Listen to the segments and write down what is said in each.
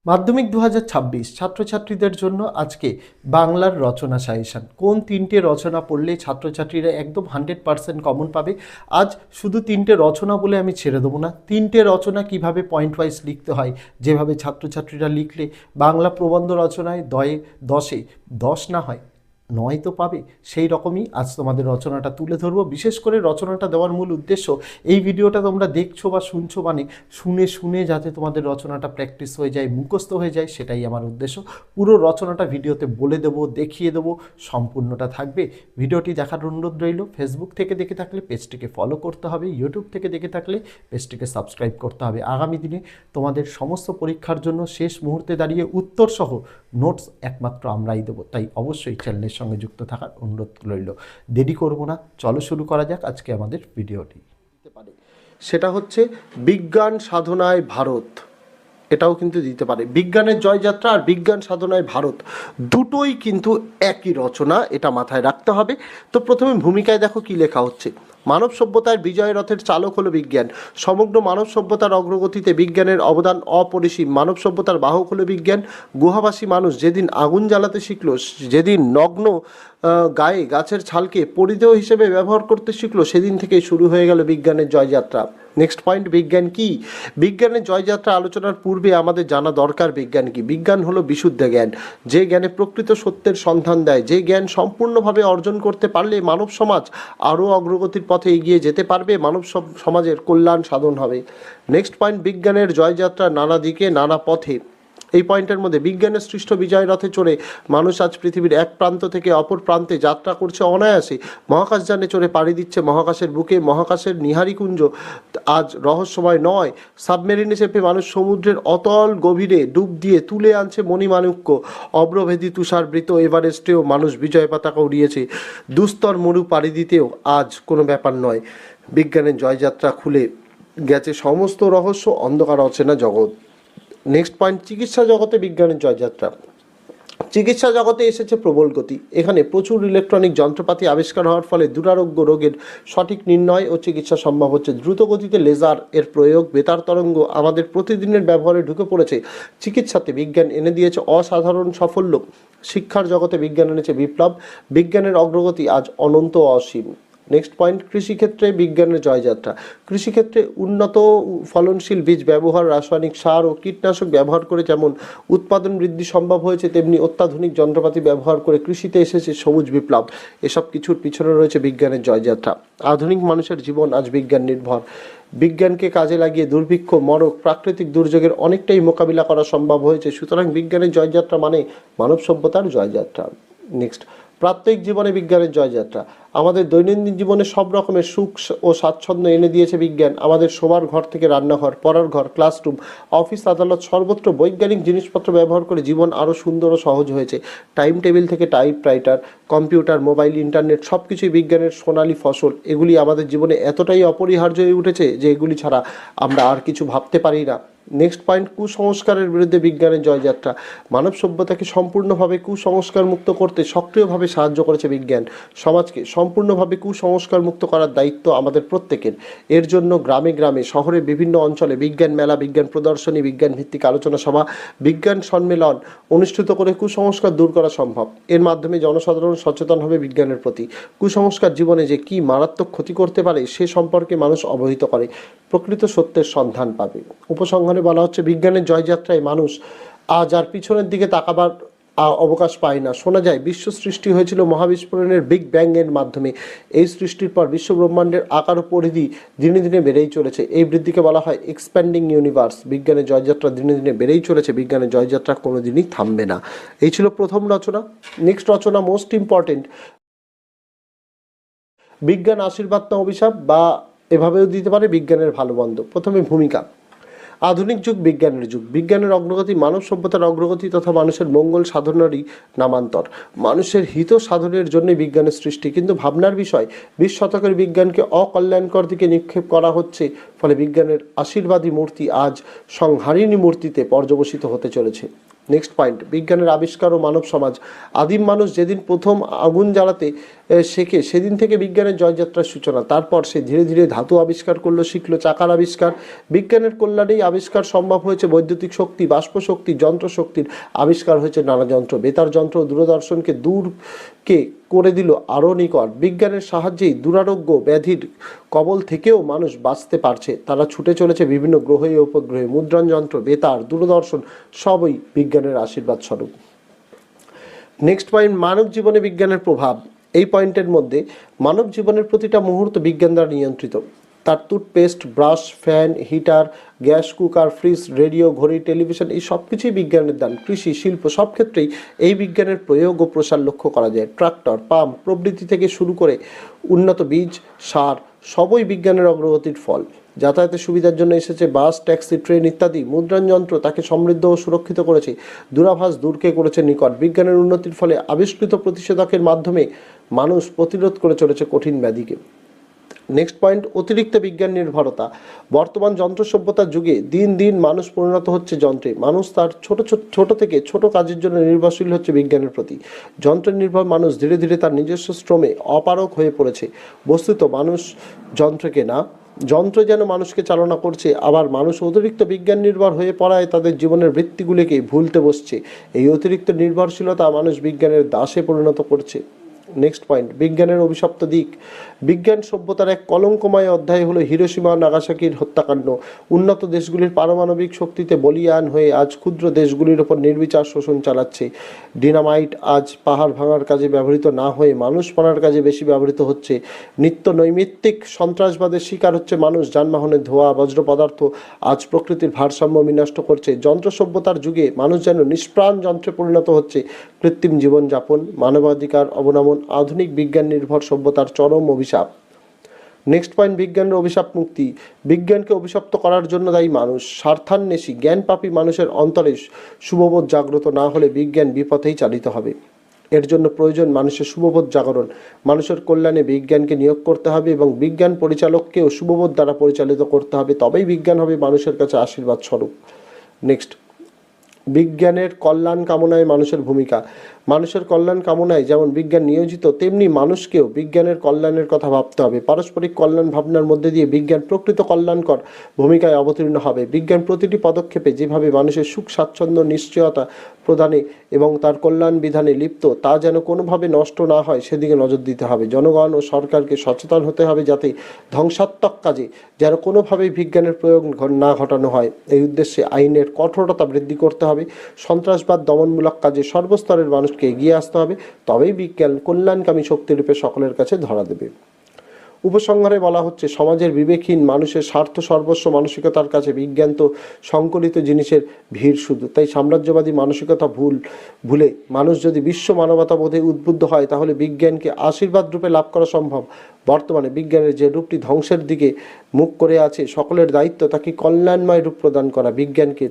মাধ্যমিক 2026 ছাত্রছাত্রীদের জন্য আজকে বাংলার রচনা সাজেশন কোন তিনটে রচনা পড়লে ছাত্রছাত্রীরা একদম 100% কমন পাবে। আজ শুধু তিনটে রচনা বলে আমি ছেড়ে দেবো না, তিনটে রচনা কিভাবে পয়েন্ট ওয়াইজ লিখতে হয়, যেভাবে ছাত্রছাত্রীরা লিখলে বাংলা প্রবন্ধ রচনায় 10-এ 10 না হয় 9 তো পাবে, সেই রকমই আজ তোমাদের রচনাটা তুলে ধরবো। বিশেষ করে রচনাটা দেওয়ার মূল উদ্দেশ্য, এই ভিডিওটা তোমরা দেখছো বা শুনছো মানে শুনে শুনে যাতে তোমাদের রচনাটা প্র্যাকটিস হয়ে যায়, মুখস্থ হয়ে যায়, সেটাই আমার উদ্দেশ্য। পুরো রচনাটা ভিডিওতে বলে দেবো, দেখিয়ে দেবো, সম্পূর্ণটা থাকবে। ভিডিওটি দেখার অনুরোধ রইল। ফেসবুক থেকে দেখে থাকলে পেজটিকে ফলো করতে হবে, ইউটিউব থেকে দেখে থাকলে পেজটিকে সাবস্ক্রাইব করতে হবে। আগামী দিনে তোমাদের সমস্ত পরীক্ষার জন্য শেষ মুহূর্তে দাঁড়িয়ে উত্তরসহ নোটস একমাত্র আমরাই দেবো, তাই অবশ্যই চ্যানেলের সঙ্গে যুক্ত থাকার অনুরোধ রইল। দেরি করব না, চলো শুরু করা যাক আজকে আমাদের ভিডিওটি। সেটা হচ্ছে বিজ্ঞান সাধনায় ভারত, এটাও কিন্তু দিতে পারে। বিজ্ঞানের জয়যাত্রা আর বিজ্ঞান সাধনায় ভারত দুটোই কিন্তু একই রচনা, এটা মাথায় রাখতে হবে। তো প্রথমে ভূমিকায় দেখো কি লেখা হচ্ছে। মানব সভ্যতার বিজয় রথের চালক হলো বিজ্ঞান। সমগ্র মানব সভ্যতার অগ্রগতিতে বিজ্ঞানের অবদান অপরিসীম। মানব সভ্যতার বাহক হলো বিজ্ঞান। গুহাবাসী মানুষ যেদিন আগুন জ্বালাতে শিখলো, যেদিন নগ্ন গায়ে গাছের ছালকে পরিধেয় হিসেবে ব্যবহার করতে শিখলো, সেদিন থেকেই শুরু হয়ে গেল বিজ্ঞানের জয়যাত্রা। নেক্সট পয়েন্ট, বিজ্ঞান কি? বিজ্ঞানের জয়যাত্রা আলোচনার পূর্বে আমাদের জানা দরকার বিজ্ঞান কি। বিজ্ঞান হলো বিশুদ্ধ জ্ঞান, যে জ্ঞানে প্রকৃত সত্যের সন্ধান দেয়। যে জ্ঞান সম্পূর্ণভাবে অর্জন করতে পারলে মানব সমাজ আরও অগ্রগতির পথে এগিয়ে যেতে পারবে, মানব সমাজের কল্যাণ সাধন হবে। নেক্সট পয়েন্ট, বিজ্ঞানের জয়যাত্রা নানা দিকে নানা পথে। এই পয়েন্টের মধ্যে বিজ্ঞানের সৃষ্ট বিজয় রথে চড়ে মানুষ আজ পৃথিবীর এক প্রান্ত থেকে অপর প্রান্তে যাত্রা করছে অনায়াসে। মহাকাশযানে চড়ে পাড়ি দিচ্ছে মহাকাশের বুকে। মহাকাশের নিহারিকুঞ্জ আজ রহস্যময় নয়। সাবমেরিনে চেপে মানুষ সমুদ্রের অতল গভীরে ডুব দিয়ে তুলে আনছে মণিমাণিক্য। অব্রভেদী তুষারবৃত এভারেস্টেও মানুষ বিজয় পতাকা উড়িয়েছে। দুস্তর মরু পাড়ি দিতেও আজ কোনো ব্যাপার নয়। বিজ্ঞানের জয়যাত্রা খুলে গেছে সমস্ত রহস্য, অন্ধকার অচেনা জগৎ। নেক্সট পয়েন্ট, চিকিৎসা জগতে বিজ্ঞানের জয়যাত্রা। চিকিৎসা জগতে এসেছে প্রবল গতি। এখানে প্রচুর ইলেকট্রনিক যন্ত্রপাতি আবিষ্কার হওয়ার ফলে দুরারোগ্য রোগের সঠিক নির্ণয় ও চিকিৎসা সম্ভব হচ্ছে। দ্রুত গতিতে লেজার এর প্রয়োগ, বেতার তরঙ্গ আমাদের প্রতিদিনের ব্যবহারে ঢুকে পড়েছে। চিকিৎসাতে বিজ্ঞান এনে দিয়েছে অসাধারণ সাফল্য। শিক্ষার জগতে বিজ্ঞান এনেছে বিপ্লব। বিজ্ঞানের অগ্রগতি আজ অনন্ত অসীম। নেক্সট পয়েন্ট, কৃষিক্ষেত্রে বিজ্ঞানের জয়যাত্রা। কৃষিক্ষেত্রে উন্নত ফলনশীল বীজ ব্যবহার, রাসায়নিক সার ও কীটনাশক ব্যবহার করে যেমন উৎপাদন বৃদ্ধি সম্ভব হয়েছে, তেমনি অত্যাধুনিক যন্ত্রপাতি ব্যবহার করে কৃষিতে এসেছে সবুজ বিপ্লব। এসব কিছুর পিছনে রয়েছে বিজ্ঞানের জয়যাত্রা। আধুনিক মানুষের জীবন আজ বিজ্ঞান নির্ভর। বিজ্ঞানকে কাজে লাগিয়ে দুর্ভিক্ষ, মরক, প্রাকৃতিক দুর্যোগের অনেকটাই মোকাবিলা করা সম্ভব হয়েছে। সুতরাং বিজ্ঞানের জয়যাত্রা মানে মানব সভ্যতার জয়যাত্রা। নেক্সট, প্রাত্যহিক জীবনে বিজ্ঞানের জয়যাত্রা। আমাদের দৈনন্দিন জীবনে সব রকমের সুখ ও স্বাচ্ছন্দ্য এনে দিয়েছে বিজ্ঞান। আমাদের শোবার ঘর থেকে রান্নাঘর, পড়ার ঘর, ক্লাসরুম, অফিস আদালত সর্বত্র বৈজ্ঞানিক জিনিসপত্র ব্যবহার করে জীবন আরও সুন্দর ও সহজ হয়েছে। টাইম টেবিল থেকে টাইপরাইটার, কম্পিউটার, মোবাইল, ইন্টারনেট সব কিছুই বিজ্ঞানের সোনালী ফসল। এগুলি আমাদের জীবনে এতটাই অপরিহার্য হয়ে উঠেছে যে এগুলি ছাড়া আমরা আর কিছু ভাবতে পারি না। নেক্সট পয়েন্ট, কুসংস্কারের বিরুদ্ধে বিজ্ঞানের জয়যাত্রা। মানব সভ্যতাকে সম্পূর্ণভাবে কুসংস্কার মুক্ত করতে সক্রিয়ভাবে সাহায্য করেছে বিজ্ঞান। সমাজকে সম্পূর্ণভাবে কুসংস্কার মুক্ত করার দায়িত্ব আমাদের প্রত্যেকের। এর জন্য গ্রামে গ্রামে, শহরে বিভিন্ন অঞ্চলে বিজ্ঞান মেলা, বিজ্ঞান প্রদর্শনী, বিজ্ঞান ভিত্তিক আলোচনা সভা, বিজ্ঞান সম্মেলন অনুষ্ঠিত করে কুসংস্কার দূর করা সম্ভব। এর মাধ্যমে জনসাধারণ সচেতন হবে বিজ্ঞানের প্রতি। কুসংস্কার জীবনে যে কী মারাত্মক ক্ষতি করতে পারে সে সম্পর্কে মানুষ অবহিত করে, প্রকৃত সত্যের সন্ধান পাবে। উপসংহারে বলা হচ্ছে, বিজ্ঞানের জয়যাত্রায় মানুষ আজ আর পিছনের দিকে তাকাবার অবকাশ পায় না। শোনা যায় বিশ্ব সৃষ্টি হয়েছিল মহাবিস্ফোরণের বিগ ব্যাং এর মাধ্যমে। এই সৃষ্টির পর বিশ্ব ব্রহ্মাণ্ডের আকার ও পরিধি দিনে দিনে বেড়েই চলেছে। এই বৃদ্ধিকে বলা হয় এক্সপ্যান্ডিং ইউনিভার্স। বিজ্ঞানের জয়যাত্রা দিনে দিনে বেড়েই চলেছে। বিজ্ঞানের জয়যাত্রা কোনোদিনই থামবে না। এই ছিল প্রথম রচনা। নেক্সট রচনা মোস্ট ইম্পর্টেন্ট, বিজ্ঞান আশীর্বাদ না অভিশাপ, বা এভাবেও দিতে পারে বিজ্ঞানের ভালো মন্দ। প্রথমে ভূমিকা। আধুনিক যুগ বিজ্ঞানের যুগ। বিজ্ঞানের অগ্রগতি মানব সভ্যতার অগ্রগতি তথা মানুষের মঙ্গল সাধনেরই নামান্তর। মানুষের হিত সাধনের জন্যই বিজ্ঞানের সৃষ্টি, কিন্তু ভাবনার বিষয় 20 শতকের বিজ্ঞানকে অকল্যাণকর দিকে নিক্ষেপ করা হচ্ছে। ফলে বিজ্ঞানের আশীর্বাদী মূর্তি আজ সংহারিণী মূর্তিতে পর্যবসিত হতে চলেছে। নেক্সট পয়েন্ট, বিজ্ঞানের আবিষ্কার ও মানব সমাজ। আদিম মানুষ যেদিন প্রথম আগুন জ্বালাতে শেখে সেদিন থেকে বিজ্ঞানের জয়যাত্রার সূচনা। তারপর সে ধীরে ধীরে ধাতু আবিষ্কার করলো, শিখলো চাকার আবিষ্কার। বিজ্ঞানের কল্যাণেই আবিষ্কার সম্ভব হয়েছে বৈদ্যুতিক শক্তি, বাষ্প শক্তি, যন্ত্র শক্তির আবিষ্কার হয়েছে নানা যন্ত্র। বেতার যন্ত্র দূরদর্শনকে দূরকে করে দিল আরও নিকট। বিজ্ঞানের সাহায্যেই দুরারোগ্য ব্যাধির কবল থেকেও মানুষ বাঁচতে পারছে। তারা ছুটে চলেছে বিভিন্ন গ্রহে ও উপগ্রহে। মুদ্রণ যন্ত্র, বেতার, দূরদর্শন সবই বিজ্ঞানের আশীর্বাদ স্বরূপ। নেক্সট পয়েন্ট, মানব জীবনে বিজ্ঞানের প্রভাব। এই পয়েন্টের মধ্যে মানব জীবনের প্রতিটা মুহূর্ত বিজ্ঞান দ্বারা নিয়ন্ত্রিত। তার toothpaste, brush, fan, heater, gas, cooker, fridge, radio, ঘড়ি, টেলিভিশন এই সব কিছুই বিজ্ঞানের দান। কৃষি, শিল্প সব ক্ষেত্রেই এই বিজ্ঞানের প্রয়োগ ও প্রসার লক্ষ্য করা যায়। ট্রাক্টর, পাম্প প্রভৃতি থেকে শুরু করে উন্নত বীজ, সার সবই বিজ্ঞানের অগ্রগতির ফল। যাতায়াতের সুবিধার জন্য এসেছে বাস, ট্যাক্সি, ট্রেন ইত্যাদি। মুদ্রণ যন্ত্র তাকে সমৃদ্ধ ও সুরক্ষিত করেছে। দূরাভাস দূরকে করেছে নিকট। বিজ্ঞানের উন্নতির ফলে আবিষ্কৃত প্রতিষেধকের মাধ্যমে মানুষ প্রতিরোধ করে চলেছে কঠিন ব্যাধিকে। নেক্সট পয়েন্ট, অতিরিক্ত বিজ্ঞান নির্ভরতা। বর্তমান যন্ত্র সভ্যতার যুগে দিন দিন মানুষ পরিণত হচ্ছে যন্ত্রে। মানুষ তার ছোট থেকে ছোট কাজের জন্য নির্ভরশীল হচ্ছে বিজ্ঞানের প্রতি। যন্ত্র নির্ভর মানুষ ধীরে ধীরে তার নিজস্ব শ্রমে অপারগ হয়ে পড়েছে। বস্তুত মানুষ যন্ত্রকে না, যন্ত্র যেন মানুষকে চালনা করছে। আবার মানুষ অতিরিক্ত বিজ্ঞান নির্ভর হয়ে পড়ায় তাদের জীবনের বৃত্তিগুলিকে ভুলতে বসছে। এই অতিরিক্ত নির্ভরশীলতা মানুষ বিজ্ঞানের দাসে পরিণত করছে। নেক্সট পয়েন্ট, বিজ্ঞানের অভিশপ্ত দিক। বিজ্ঞান সভ্যতার এক কলঙ্কময় অধ্যায় হলো হিরোশিমা ও নাগাসাকির হত্যাকাণ্ড। উন্নত দেশগুলির পারমাণবিক শক্তিতে বলীয়ান হয়ে আজ ক্ষুদ্র দেশগুলির ওপর নির্বিচার শোষণ চালাচ্ছে। ডিনামাইট আজ পাহাড় ভাঙার কাজে ব্যবহৃত না হয়ে মানুষ মারার কাজে বেশি ব্যবহৃত হচ্ছে। নিত্য নৈমিত্তিক সন্ত্রাসবাদের শিকার হচ্ছে মানুষ। যানবাহনের ধোঁয়া, বজ্র পদার্থ আজ প্রকৃতির ভারসাম্য বিনষ্ট করছে। যন্ত্র সভ্যতার যুগে মানুষ যেন নিষ্প্রাণ যন্ত্রে পরিণত হচ্ছে। কৃত্রিম জীবনযাপন, মানবাধিকার অবনমন আধুনিক বিজ্ঞান নির্ভর সভ্যতার চরম অভিশাপ। নেক্সট পয়েন্ট, বিজ্ঞানের অভিশাপ মুক্তি। বিজ্ঞানকে অভিশপ্ত করার জন্য দায়ী মানুষ। স্বার্থান্বেষী জ্ঞানপাপী মানুষের অন্তরে শুভবোধ জাগ্রত না হলে বিজ্ঞান বিপথেই চালিত হবে। এর জন্য প্রয়োজন মানুষের শুভবোধ জাগরণ। মানুষের কল্যাণে বিজ্ঞানকে নিয়োগ করতে হবে এবং বিজ্ঞান পরিচালককেও শুভবোধ দ্বারা পরিচালিত করতে হবে। তবেই বিজ্ঞান হবে মানুষের কাছে আশীর্বাদ স্বরূপ। নেক্সট, বিজ্ঞানের কল্যাণ কামনায় মানুষের ভূমিকা। মানুষের কল্যাণ কামনায় যেমন বিজ্ঞান নিয়োজিত, তেমনি মানুষকেও বিজ্ঞানের কল্যাণের কথা ভাবতে হবে। পারস্পরিক কল্যাণ ভাবনার মধ্যে দিয়ে বিজ্ঞান প্রকৃত কল্যাণকর ভূমিকায় অবতীর্ণ হবে। বিজ্ঞান প্রতিটি পদক্ষেপে যেভাবে মানুষের সুখ স্বাচ্ছন্দ্য নিশ্চয়তা প্রদানে এবং তার কল্যাণ বিধানে লিপ্ত, তা যেন কোনোভাবে নষ্ট না হয় সেদিকে নজর দিতে হবে। জনগণ ও সরকারকে সচেতন হতে হবে যাতে ধ্বংসাত্মক কাজে যেন কোনোভাবেই বিজ্ঞানের প্রয়োগ না ঘটানো হয়। এই উদ্দেশ্যে আইনের কঠোরতা বৃদ্ধি করতে হবে। সন্ত্রাসবাদ দমনমূলক কাজে সর্বস্তরের মানুষকে এগিয়ে আসতে হবে। তবেই বিজ্ঞান কল্যাণকামী শক্তিরূপে সকলের কাছে ধরা দেবে। উপসংহারে বলা হচ্ছে, সমাজের বিবেকহীন মানুষের স্বার্থ সর্বস্ব মানসিকতার কাছে বিজ্ঞান তো সংকলিত জিনিসের ভিড় শুধু। তাই সাম্রাজ্যবাদী মানসিকতা ভুলে মানুষ যদি বিশ্ব মানবতা বোধে উদ্বুদ্ধ হয় তাহলে বিজ্ঞানকে আশীর্বাদ রূপে লাভ করা সম্ভব। বর্তমানে বিজ্ঞানের যে রূপটি ধ্বংসের দিকে মুখ করে আছে, সকলের দায়িত্ব তাকে কল্যাণময় রূপ প্রদান করা। বিজ্ঞানকে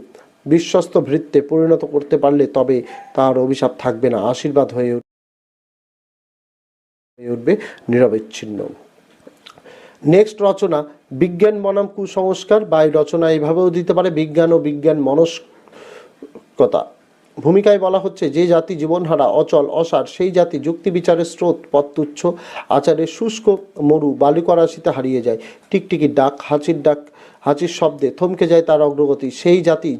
বিশ্বস্ত ভৃত্যে পরিণত করতে পারলে তবে তার অভিশাপ থাকবে না, আশীর্বাদ হয়ে উঠবে নিরবচ্ছিন্ন। নেক্সট রচনা, বিজ্ঞান বনাম কুসংস্কার, বা এই রচনা এইভাবেও দিতে পারে বিজ্ঞান ও বিজ্ঞান মনস্কতা। ভূমিকায় বলা হচ্ছে, যে জাতি জীবনহারা, অচল, অসার, সেই জাতি যুক্তি বিচারের স্রোত পথ তুচ্ছ, আচারের শুষ্ক মরু বালিকরাশিতে হারিয়ে যায়। টিকটিকির ডাক, হাঁচির শব্দে থমকে যায় তার অগ্রগতি। সেই জাতি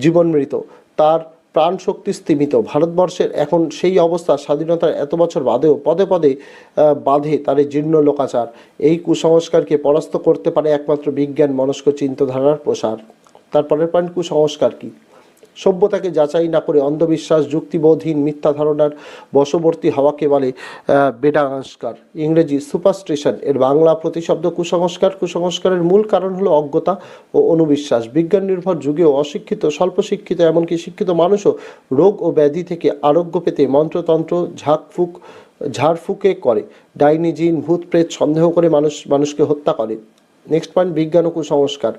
জীবনমৃত, তার প্রাণ শক্তি স্তিমিত। ভারতবর্ষের এখন সেই অবস্থা। স্বাধীনতার এত বছর বাদেও পদে পদে বাঁধে তার জীর্ণ লোকাচার। এই কুসংস্কারকে পরাস্ত করতে পারে একমাত্র বিজ্ঞান মনস্ক চিন্তাধারার প্রসার। তারপরের পয়েন্ট, কুসংস্কার কি? সভ্যতাকে যাচাই না করে অন্ধবিশ্বাস, যুক্তিবোধহীন মিথ্যা ধারণার বশবর্তী হওয়াকে বলে বেদাংস্কার, ইংরেজি সুপারস্টিশন। এর বাংলা প্রতিশব্দ কুসংস্কার। কুসংস্কারের মূল কারণ হলো অজ্ঞতা ও অনুবিশ্বাস। বিজ্ঞান নির্ভর যুগেও অশিক্ষিত, স্বল্প শিক্ষিত, এমনকি শিক্ষিত মানুষও রোগ ও ব্যাধি থেকে আরোগ্য পেতে মন্ত্রতন্ত্র ঝাড়ফুঁকে করে। ডাইনি, জিন, ভূত প্রেত সন্দেহ করে মানুষকে হত্যা করে। নেক্সট পয়েন্ট, বিজ্ঞান ও কুসংস্কার।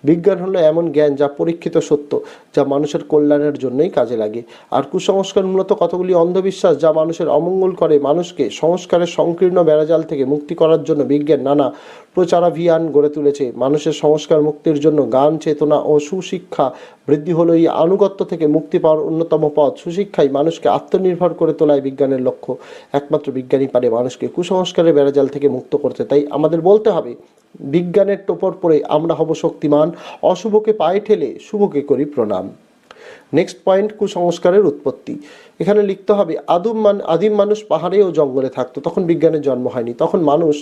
বিজ্ঞান হলো এমন জ্ঞান যা পরীক্ষিত সত্য, যা মানুষের কল্যাণের জন্যই কাজে লাগে। আর কুসংস্কার মূলত কতগুলি অন্ধবিশ্বাস যা মানুষের অমঙ্গল করে। মানুষকে সংস্কারের সংকীর্ণ বেড়াজাল থেকে মুক্তি করার জন্য বিজ্ঞান নানা প্রচারাভিযান গড়ে তুলেছে। মানুষের সংস্কার মুক্তির জন্য গান, চেতনা ও সুশিক্ষা বৃদ্ধি হলো এই আনুগত্য থেকে মুক্তি পাওয়ার অন্যতম পথ। সুশিক্ষাই মানুষকে আত্মনির্ভর করে তোলায় বিজ্ঞানের লক্ষ্য। একমাত্র বিজ্ঞানই পারে মানুষকে কুসংস্কারের বেড়াজাল থেকে মুক্ত করতে। তাই আমাদের বলতে হবে, বিজ্ঞানের টোপর পরে আমরা হব শক্তিমান, অশুভকে পায়ে ঠেলে শুভকে করি প্রণাম। নেক্সট পয়েন্ট, কুসংস্কারের উৎপত্তি। এখানে লিখতে হবে আদিম মানুষ পাহাড়ে ও জঙ্গলে থাকতো, তখন বিজ্ঞানের জন্ম হয়নি। তখন মানুষ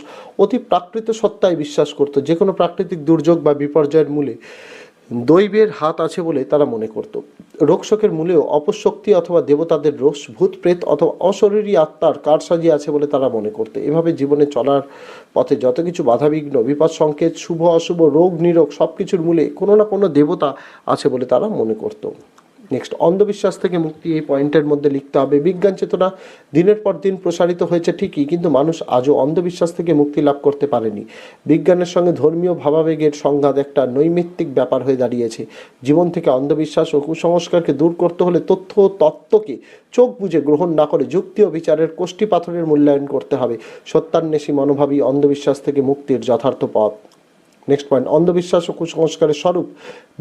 অতি প্রাকৃত সত্তায় বিশ্বাস করত, যে কোনো প্রাকৃতিক দুর্যোগ বা বিপর্যয়ের মূলে দৈবের হাত আছে বলে তারা মনে করত। রোগশোকের মূলেও অপশক্তি অথবা দেবতাদের রোষ, ভূত প্রেত অথবা অশরীরী আত্মার কারসাজি আছে বলে তারা মনে করত। এভাবে জীবনে চলার পথে যত কিছু বাধাবিঘ্ন, বিপদ সংকেত, শুভ অশুভ, রোগ নিরোগ সব কিছুর মূলে কোনো না কোনো দেবতা আছে বলে তারা মনে করত। নেক্সট, অন্ধবিশ্বাস থেকে মুক্তি। এই পয়েন্টের মধ্যে লিখতে হবে, বিজ্ঞান চেতনা দিনের পর দিন প্রসারিত হয়েছে ঠিকই, কিন্তু মানুষ আজও অন্ধবিশ্বাস থেকে মুক্তি লাভ করতে পারেনি। বিজ্ঞানের সঙ্গে ধর্মীয় ভাবাবেগের সংঘাত একটা নৈমিত্তিক ব্যাপার হয়ে দাঁড়িয়েছে। জীবন থেকে অন্ধবিশ্বাস ও কুসংস্কারকে দূর করতে হলে তথ্য ও তত্ত্বকে চোখ বুজে গ্রহণ না করে যুক্তি ও বিচারের কোষ্ঠী পাথরের মূল্যায়ন করতে হবে। সত্যান্বেষী মনোভাবই অন্ধবিশ্বাস থেকে মুক্তির যথার্থ পথ। নেক্সট পয়েন্ট, অন্ধবিশ্বাস ও কুসংস্কারের স্বরূপ।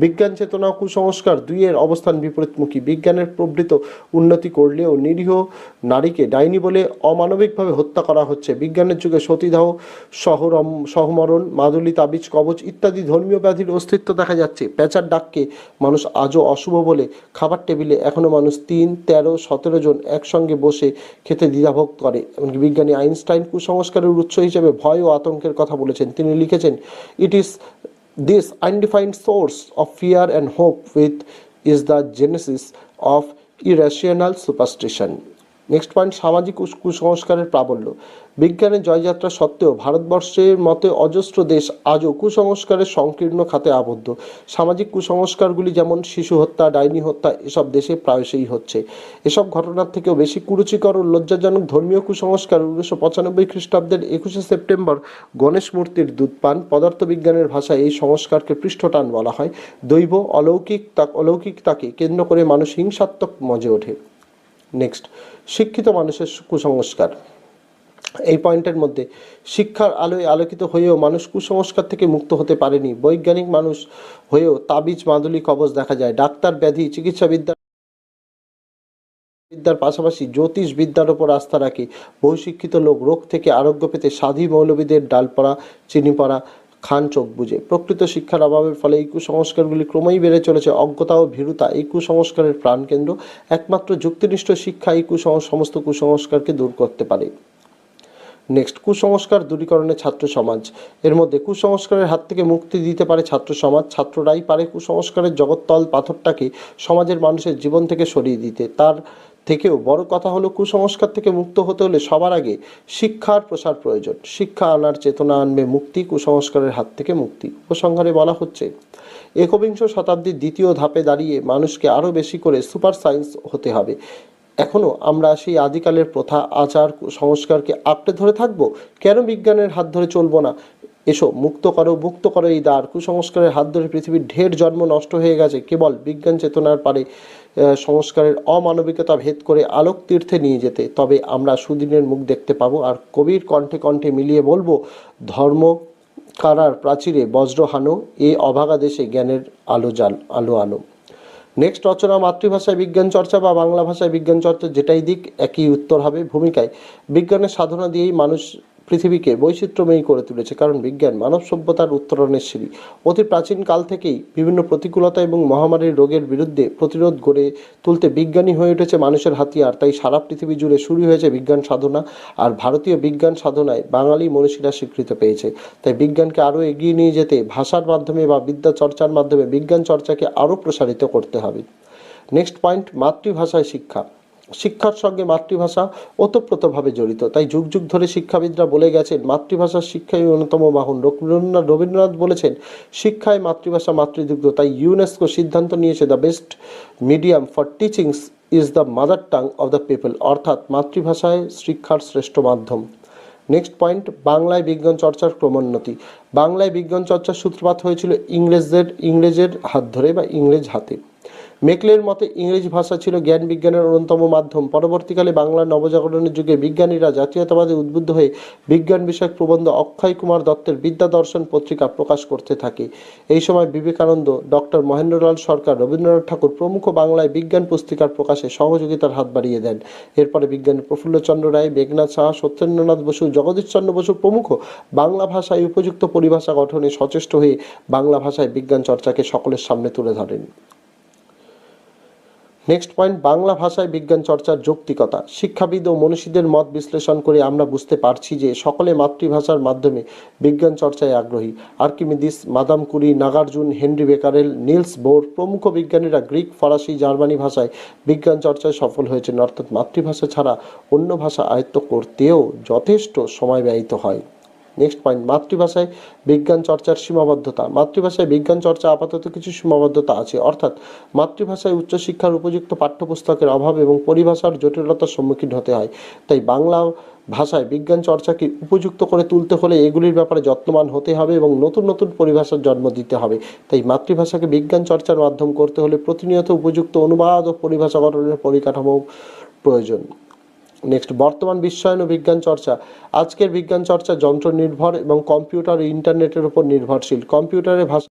বিজ্ঞান চেতনা ও কুসংস্কার দুইয়ের অবস্থান বিপরীতমুখী। বিজ্ঞানের প্রবৃত্ত উন্নতি করলেও নিরীহ নারীকে ডাইনি বলে অমানবিকভাবে হত্যা করা হচ্ছে। বিজ্ঞানের যুগে সতীদাহ, সহমরণ, মাদুলি, তাবিজ, কবচ ইত্যাদি ধর্মীয় ব্যাধির অস্তিত্ব দেখা যাচ্ছে। পেঁচার ডাককে মানুষ আজও অশুভ বলে খাবার টেবিলে এখনও মানুষ 3, 13, 17 জন একসঙ্গে বসে খেতে দ্বিধাভোগ করে। এমনকি বিজ্ঞানী আইনস্টাইন কুসংস্কারের উৎস হিসেবে ভয় ও আতঙ্কের কথা বলেছেন। তিনি লিখেছেন, It is this undefined source of fear and hope which is the genesis of irrational superstition. Next point, সামাজিক কুসংস্কারের প্রাবল্য। বিজ্ঞানের জয়যাত্রা সত্ত্বেও ভারতবর্ষের মতো অজস্র দেশ আজও কুসংস্কারের সংকীর্ণ খাতে আবদ্ধ। সামাজিক কুসংস্কারগুলি যেমন শিশু হত্যা, ডাইনি হত্যা এসব দেশে প্রায়শই হচ্ছে। এসব ঘটনার থেকেও বেশি কুরুচিকর ও লজ্জাজনক ধর্মীয় কুসংস্কার 1995 খ্রিস্টাব্দের 21শে সেপ্টেম্বর গণেশ মূর্তির দুধপান। পদার্থবিজ্ঞানের ভাষায় এই সংস্কারকে পৃষ্ঠটান বলা হয়। দৈব অলৌকিকতাকে কেন্দ্র করে মানুষ হিংসাত্মক মজে ওঠে। নেক্সট, শিক্ষিত মানুষের কুসংস্কার। এই পয়েন্টের মধ্যে শিক্ষার আলোয় আলোকিত হয়েও মানুষ কুসংস্কার থেকে মুক্ত হতে পারেনি। বৈজ্ঞানিক মানুষ হয়েও তাবিজ, মাদুলি, কবচ দেখা যায়। ডাক্তার, ব্যাধি চিকিৎসাবিদ্যার পাশাপাশি জ্যোতিষ বিদ্যার ওপর আস্থা রাখে। বহু শিক্ষিত লোক রোগ থেকে আরোগ্য পেতে সাধী মৌলবীদের ডাল পড়া, চিনি পড়া খান চোখ বুঝে। প্রকৃত শিক্ষার অভাবের ফলে এই কুসংস্কারগুলি ক্রমেই বেড়ে চলেছে। অজ্ঞতা ও ভীরুতা এই কুসংস্কারের প্রাণকেন্দ্র। একমাত্র যুক্তিনিষ্ঠ শিক্ষা এই সমস্ত কুসংস্কারকে দূর করতে পারে। নেক্সট, কুসংস্কার দূরীকরণে ছাত্র সমাজ। এর মধ্যে কুসংস্কারের হাত থেকে মুক্তি দিতে পারে ছাত্র সমাজ। ছাত্ররাই পারে কুসংস্কারের জগত্তল পাথরটাকে সমাজের মানুষের জীবন থেকে সরিয়ে দিতে। তার থেকেও বড় কথা হলো, কুসংস্কার থেকে মুক্ত হতে হলে সবার আগে শিক্ষার প্রসার প্রয়োজন। শিক্ষা আনার চেতনা আনবে মুক্তি, কুসংস্কারের হাত থেকে মুক্তি। উপসংহারে বলা হচ্ছে, একবিংশ শতাব্দীর দ্বিতীয় ধাপে দাঁড়িয়ে মানুষকে আরও বেশি করে সুপার সায়েন্স হতে হবে। এখনও আমরা সেই আদিকালের প্রথা, আচার, সংস্কারকে আঁকড়ে ধরে থাকবো? কেন বিজ্ঞানের হাত ধরে চলবো না? এসো, মুক্ত করো এই দ্বার। কুসংস্কারের হাত ধরে পৃথিবীর ঢের জন্ম নষ্ট হয়ে গেছে। কেবল বিজ্ঞান চেতনার পারে সংস্কারের অমানবিকতা ভেদ করে আলোক তীর্থে নিয়ে যেতে। তবে আমরা সুদিনের মুখ দেখতে পাবো, আর কবির কণ্ঠে কণ্ঠে মিলিয়ে বলবো, ধর্ম কারার প্রাচীরে বজ্র হানো, এ অভাগা দেশে জ্ঞানের আলো আনো। নেক্সট, রচনা। মাতৃভাষায় বিজ্ঞান চর্চা বা বাংলা ভাষায় বিজ্ঞান চর্চা যেটাই দিক একই উত্তর হবে। ভূমিকায় বিজ্ঞানের সাধনা দিয়েই মানুষ পৃথিবীকে বৈচিত্র্যময়ী করে তুলেছে, কারণ বিজ্ঞান মানব সভ্যতার উত্তরণের সিঁড়ি। অতি প্রাচীন কাল থেকেই বিভিন্ন প্রতিকূলতা এবং মহামারীর রোগের বিরুদ্ধে প্রতিরোধ গড়ে তুলতে বিজ্ঞানী হয়ে উঠেছে মানুষের হাতিয়ার। তাই সারা পৃথিবী জুড়ে শুরু হয়েছে বিজ্ঞান সাধনা, আর ভারতীয় বিজ্ঞান সাধনায় বাঙালি মনীষীরা স্বীকৃতি পেয়েছে। তাই বিজ্ঞানকে আরও এগিয়ে নিয়ে যেতে ভাষার মাধ্যমে বা বিদ্যা চর্চার মাধ্যমে বিজ্ঞান চর্চাকে আরও প্রসারিত করতে হবে। নেক্সট পয়েন্ট, মাতৃভাষায় শিক্ষা। শিক্ষার সঙ্গে মাতৃভাষা ওতপ্রোতভাবে জড়িত। তাই যুগ যুগ ধরে শিক্ষাবিদরা বলে গেছেন, মাতৃভাষার শিক্ষাই অন্যতম বাহন। রবীন্দ্রনাথ বলেছেন, শিক্ষায় মাতৃভাষা মাতৃদুগ্ধ। তাই ইউনেস্কো সিদ্ধান্ত নিয়েছে, the best medium for teachings is the mother tongue of the people, অর্থাৎ মাতৃভাষায় শিক্ষার শ্রেষ্ঠ মাধ্যম। নেক্সট পয়েন্ট, বাংলায় বিজ্ঞান চর্চার ক্রমোন্নতি। বাংলায় বিজ্ঞান চর্চার সূত্রপাত হয়েছিল ইংরেজের হাত ধরে বা ইংরেজ হাতে। মেকলের মতে ইংরেজি ভাষা ছিল জ্ঞান বিজ্ঞানের অন্যতম মাধ্যম। পরবর্তীকালে বাংলার নবজাগরণের যুগে বিজ্ঞানীরা জাতীয়তাবাদে উদ্বুদ্ধ হয়ে বিজ্ঞান বিষয়ক প্রবন্ধ অক্ষয় কুমার দত্তের বিদ্যা দর্শন পত্রিকা প্রকাশ করতে থাকে। এই সময় বিবেকানন্দ, ডক্টর মহেন্দ্রলাল সরকার, রবীন্দ্রনাথ ঠাকুর প্রমুখ বাংলায় বিজ্ঞান পুস্তিকার প্রকাশে সহযোগিতার হাত বাড়িয়ে দেন। এরপরে বিজ্ঞানী প্রফুল্লচন্দ্র রায়, মেঘনাথ সাহা, সত্যেন্দ্রনাথ বসু, জগদীশচন্দ্র বসু প্রমুখ বাংলা ভাষায় উপযুক্ত পরিভাষা গঠনে সচেষ্ট হয়ে বাংলা ভাষায় বিজ্ঞান চর্চাকে সকলের সামনে তুলে ধরেন। নেক্সট পয়েন্ট, বাংলা ভাষায় বিজ্ঞান চর্চার যৌক্তিকতা। শিক্ষাবিদ ও মনীষীদের মত বিশ্লেষণ করে আমরা বুঝতে পারছি যে সকলে মাতৃভাষার মাধ্যমে বিজ্ঞান চর্চায় আগ্রহী। Archimedes, Madame Curie, Nagarjuna, Henri Becquerel, Niels Bohr প্রমুখ বিজ্ঞানীরা গ্রিক, ফরাসি, জার্মানি ভাষায় বিজ্ঞান চর্চায় সফল হয়েছেন। অর্থাৎ মাতৃভাষা ছাড়া অন্য ভাষা আয়ত্ত করতেও যথেষ্ট সময় ব্যয়িত হয়। নেক্সট পয়েন্ট, মাতৃভাষায় বিজ্ঞান চর্চার সীমাবদ্ধতা। মাতৃভাষায় বিজ্ঞান চর্চা আপাতত কিছু সীমাবদ্ধতা আছে, অর্থাৎ মাতৃভাষায় উচ্চশিক্ষার উপযুক্ত পাঠ্যপুস্তকের অভাব এবং পরিভাষার জটিলতার সম্মুখীন হতে হয়। তাই বাংলা ভাষায় বিজ্ঞান চর্চাকে উপযুক্ত করে তুলতে হলে এগুলির ব্যাপারে যত্নবান হতে হবে এবং নতুন নতুন পরিভাষার জন্ম দিতে হবে। তাই মাতৃভাষাকে বিজ্ঞান চর্চার মাধ্যম করতে হলে প্রতিনিয়ত উপযুক্ত অনুবাদ ও পরিভাষা গঠনের পরিকাঠামো প্রয়োজন। নেক্সট, বর্তমান বিশ্বায়ন ও বিজ্ঞান চর্চা। আজকের বিজ্ঞান চর্চা যন্ত্র নির্ভর এবং কম্পিউটার ও ইন্টারনেটের উপর নির্ভরশীল। কম্পিউটারের ভাষা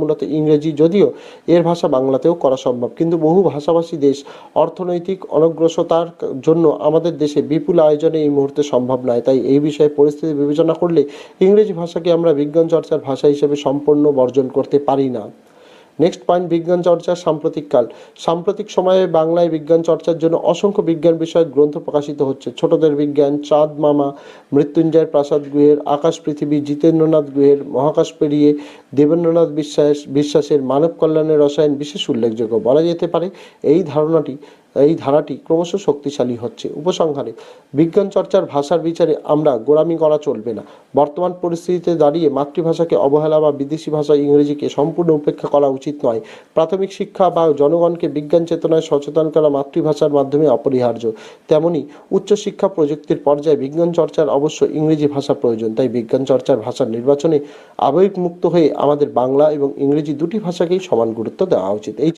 মূলত ইংরেজি, যদিও এর ভাষা বাংলাতেও করা সম্ভব, কিন্তু বহু ভাষাভাষী দেশ অর্থনৈতিক অনগ্রসরতার জন্য আমাদের দেশে বিপুল আয়োজনে এই মুহূর্তে সম্ভব নয়। তাই এই বিষয়ে পরিস্থিতি বিবেচনা করলে ইংরেজি ভাষাকে আমরা বিজ্ঞান চর্চার ভাষা হিসেবে সম্পূর্ণ বর্জন করতে পারি না। নেক্সট পয়েন্ট, বিজ্ঞান চর্চার সাম্প্রতিককাল। সাম্প্রতিক সময়ে বাংলায় বিজ্ঞান চর্চার জন্য অসংখ্য বিজ্ঞান বিষয়ক গ্রন্থ প্রকাশিত হচ্ছে। ছোটদের বিজ্ঞান, চাঁদ মামা, মৃত্যুঞ্জয় প্রসাদ গুহের আকাশ পৃথিবী, জিতেন্দ্রনাথ গুহের মহাকাশ পেরিয়ে, দেবেন্দ্রনাথ বিশ্বাসের মানব কল্যাণের রসায়ন বিশেষ উল্লেখযোগ্য। বলা যেতে পারে এই ধারাটি ক্রমশ শক্তিশালী হচ্ছে। উপসংহারে, বিজ্ঞান চর্চার ভাষার বিচারে আমরা গোঁড়ামি করা চলবে না। বর্তমান পরিস্থিতিতে দাঁড়িয়ে মাতৃভাষাকে অবহেলা বা বিদেশি ভাষা ইংরেজিকে সম্পূর্ণ উপেক্ষা করা উচিত নয়। প্রাথমিক শিক্ষা বা জনগণকে বিজ্ঞান চেতনায় সচেতন করা মাতৃভাষার মাধ্যমে অপরিহার্য। তেমনি উচ্চশিক্ষা প্রযুক্তির পর্যায়ে বিজ্ঞান চর্চার অবশ্য ইংরেজি ভাষা প্রয়োজন। তাই বিজ্ঞান চর্চার ভাষার নির্বাচনে আবেগমুক্ত হয়ে আমাদের বাংলা এবং ইংরেজি দুটি ভাষাকেই সমান গুরুত্ব দেওয়া উচিত। এই